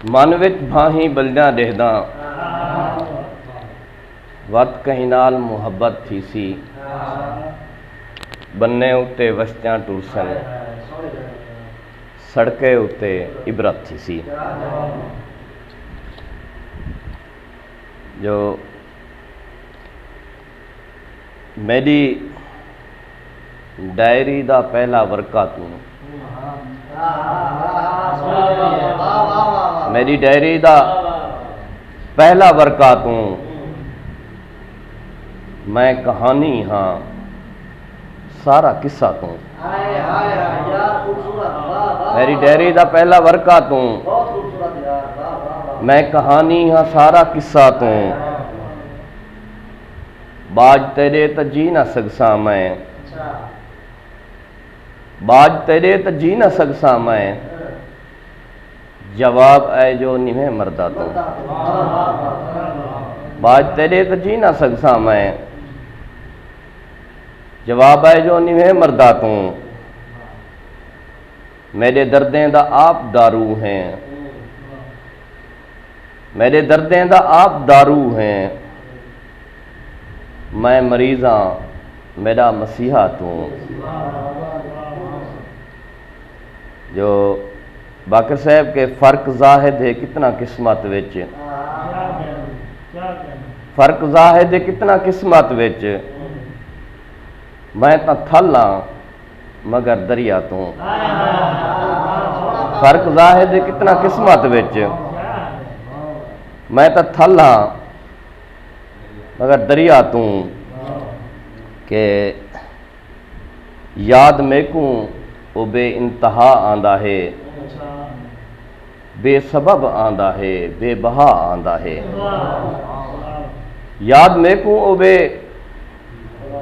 मन विच भाही बलदा देखदा वत कहीं नाल मुहब्बत थी सी बन्ने उत्ते वस्तियां टूरसन सड़के उत्ते इबरत थी सी। जो मेरी डायरी दा पहला वर्का तू, मेरी डायरी दा पहला वर्का तू, मैं कहानी हाँ सारा किस्सा तू। मेरी डायरी दा पहला वर्का तू, मैं कहानी हाँ सारा किस्सा तू। बाज तेरे त जी ना सकसा मैं, बाज तेरे त जी ना सकसा मैं, जवाब ऐ जो निवे मरदा तू। बाज तेरे त जी ना सकसा मैं, जवाब है जो निवे मरदा तू। मेरे दर्दें दा आप दारू हैं, मेरे दर्दें दा आप दारू हैं, मैं मरीज हाँ मेरा मसीहा तू। जो बाकर साहब के फर्क जाहिद है कितना किस्मत विच, फर्क जाहिद है कितना किस्मत विच, मैं तो थल हाँ मगर दरिया तू। फर्क जाहिद है कितना किस्मत विच, मैं तो थल हाँ मगर दरिया तू। के याद मेकू वो बे इंतहा आंदा है, बेसबब आंदा है, बेबहा आंदा है। याद मेकू वो बे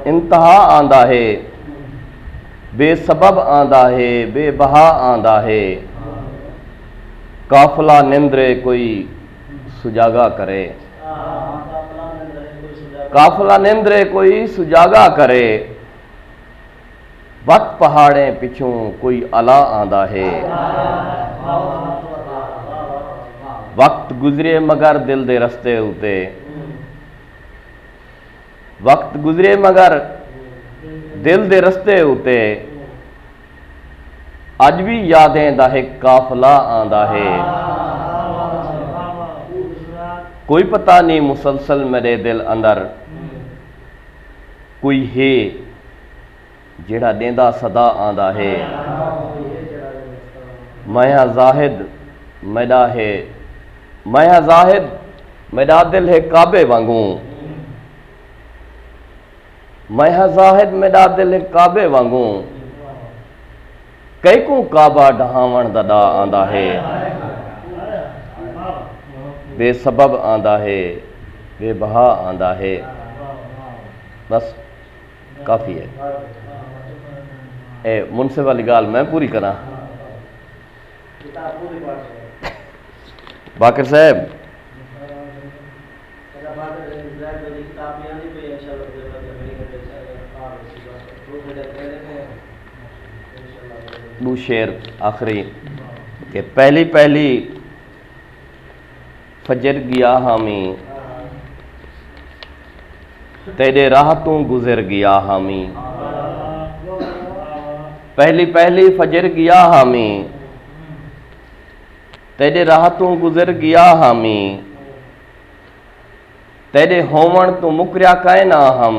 इंतहा आंदा है, बेसबब आंदा है, बेबहा आंदा है। काफला निंद्रे कोई सुजागा करे, काफला निंद्रे कोई सुजागा करे। वक्त पहाड़े पिछू कोई अला आंदा है, वक्त गुजरे मगर दिल दे रस्ते उते, वक्त गुजरे मगर दिल दे रस्ते उते। अज भी यादें दा एक काफला आंदा है, कोई पता नहीं मुसलसल मेरे दिल अंदर कोई है जेड़ा देंदा सदा आंदा है। मैं जाहिद मेरा है, मैं जाहिद मेरा दिल है काबे वांगू, मैं जाहिद मेरा दिल है काबे वांगू। कई को काबा ढहावण ददा आंदा है, बेसबब आंदा है, बेबहा आंदा है। बस काफ़ी है। ए मुनसिफ वाली गाल मैं पूरी करा। बाकर साहब दो शेर आखिरी के पहली पहली फजर गया हामी, तेरे राह तू गुजर गया हामी। पहली पहली फजर गया हामी, तेरे राह तू गुजर गया हामी। तेरे होवण तू मुकरिया कै ना हम,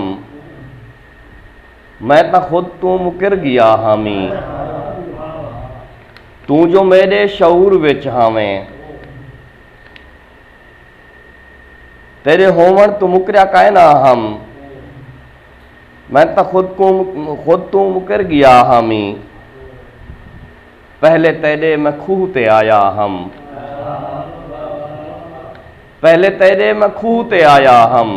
मैं तो खुद तू मुकर गया हामी। तू जो मेरे शऊर विच हावें, तेरे होवण तू मुकरिया कै ना हम, मैं तो खुद तू मुकर गया हामी। पहले तेरे मैं खूह ते आया हम, पहले तेरे मैं खूह ते आया हम,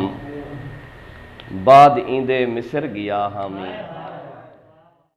बाद इंदे मिस्र गया हामी।